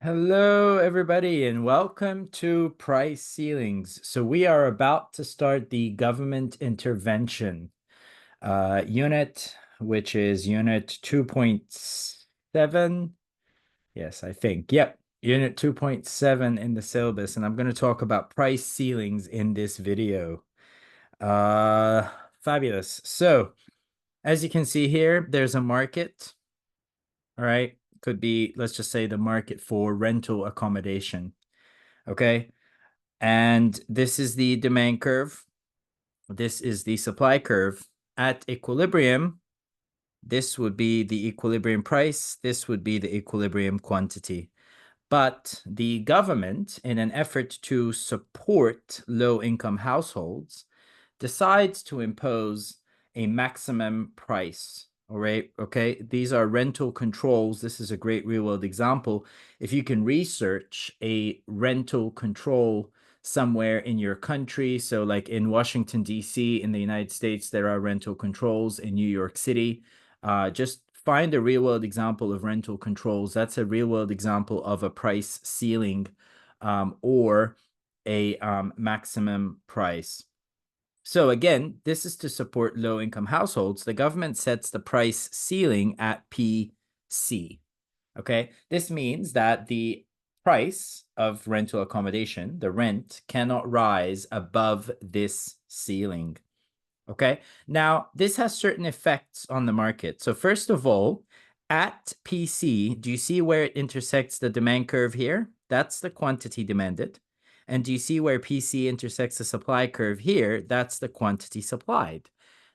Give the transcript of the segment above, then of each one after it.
Hello, everybody, and welcome to Price Ceilings. So we are about to start the government intervention unit, which is unit 2.7. Yes, I think. Yep, unit 2.7 in the syllabus, and I'm going to talk about price ceilings in this video. Uh, Fabulous. So as you can see here, there's a market. All right. Could be, let's just say, the market for rental accommodation. Okay. And this is the demand curve. This is the supply curve. At equilibrium, this would be the equilibrium price. This would be the equilibrium quantity. But the government, in an effort to support low-income households, decides to impose a maximum price. All right. Okay. These are rental controls. This is a great real world example. If you can research a rental control somewhere in your country, so like in Washington, D.C., in the United States, there are rental controls. In New York City, just find a real world example of rental controls. That's a real world example of a price ceiling or a maximum price. So again, this is to support low-income households. The government sets the price ceiling at PC. Okay, this means that the price of rental accommodation, the rent, cannot rise above this ceiling. Okay, now this has certain effects on the market. So first of all, at PC, do you see where it intersects the demand curve here? That's the quantity demanded. And do you see where PC intersects the supply curve here? That's the quantity supplied.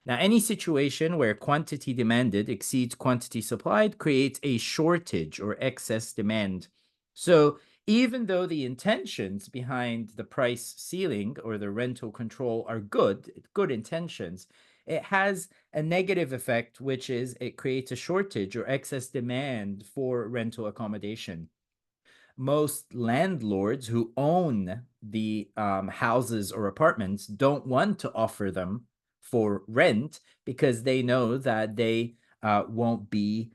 Now, any situation where quantity demanded exceeds quantity supplied creates a shortage or excess demand. So even though the intentions behind the price ceiling or the rental control are good intentions, it has a negative effect, which is it creates a shortage or excess demand for rental accommodation. Most landlords who own the houses or apartments don't want to offer them for rent because they know that they won't be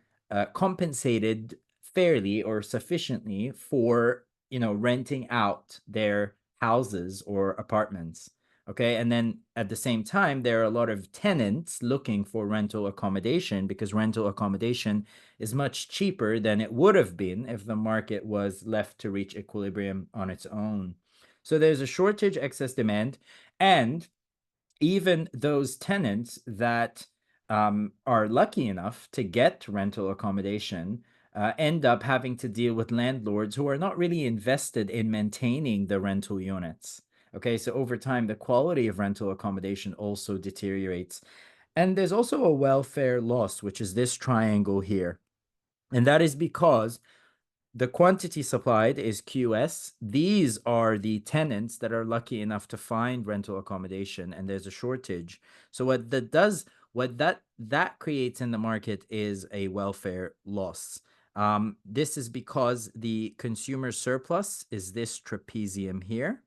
compensated fairly or sufficiently for renting out their houses or apartments. Okay, and then at the same time, there are a lot of tenants looking for rental accommodation because rental accommodation is much cheaper than it would have been if the market was left to reach equilibrium on its own. So there's a shortage, excess demand, and even those tenants that are lucky enough to get rental accommodation end up having to deal with landlords who are not really invested in maintaining the rental units. Okay, so over time, the quality of rental accommodation also deteriorates. And there's also a welfare loss, which is this triangle here. And that is because the quantity supplied is QS. These are the tenants that are lucky enough to find rental accommodation, and there's a shortage. So what that creates in the market is a welfare loss. This is because the consumer surplus is this trapezium here,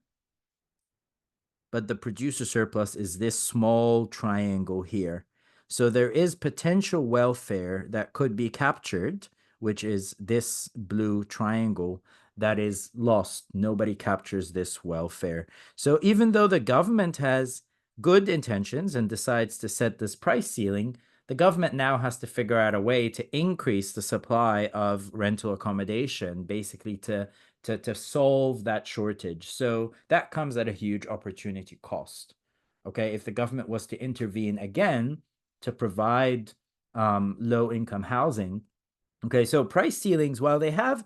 but the producer surplus is this small triangle here. So there is potential welfare that could be captured, which is this blue triangle that is lost. Nobody captures this welfare. So even though the government has good intentions and decides to set this price ceiling, the government now has to figure out a way to increase the supply of rental accommodation, basically to solve that shortage. So that comes at a huge opportunity cost. Okay, if the government was to intervene again to provide low-income housing. Okay, so price ceilings, while they have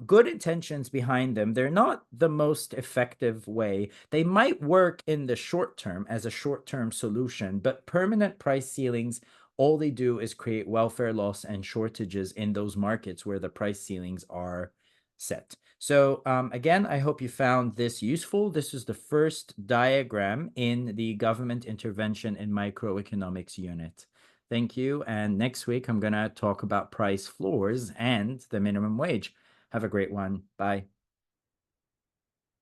good intentions behind them, they're not the most effective way. They might work in the short term as a short-term solution, but permanent price ceilings, all they do is create welfare loss and shortages in those markets where the price ceilings are set. So again, I hope you found this useful. This is the first diagram in the government intervention in microeconomics unit. Thank you. And next week, I'm going to talk about price floors and the minimum wage. Have a great one. Bye.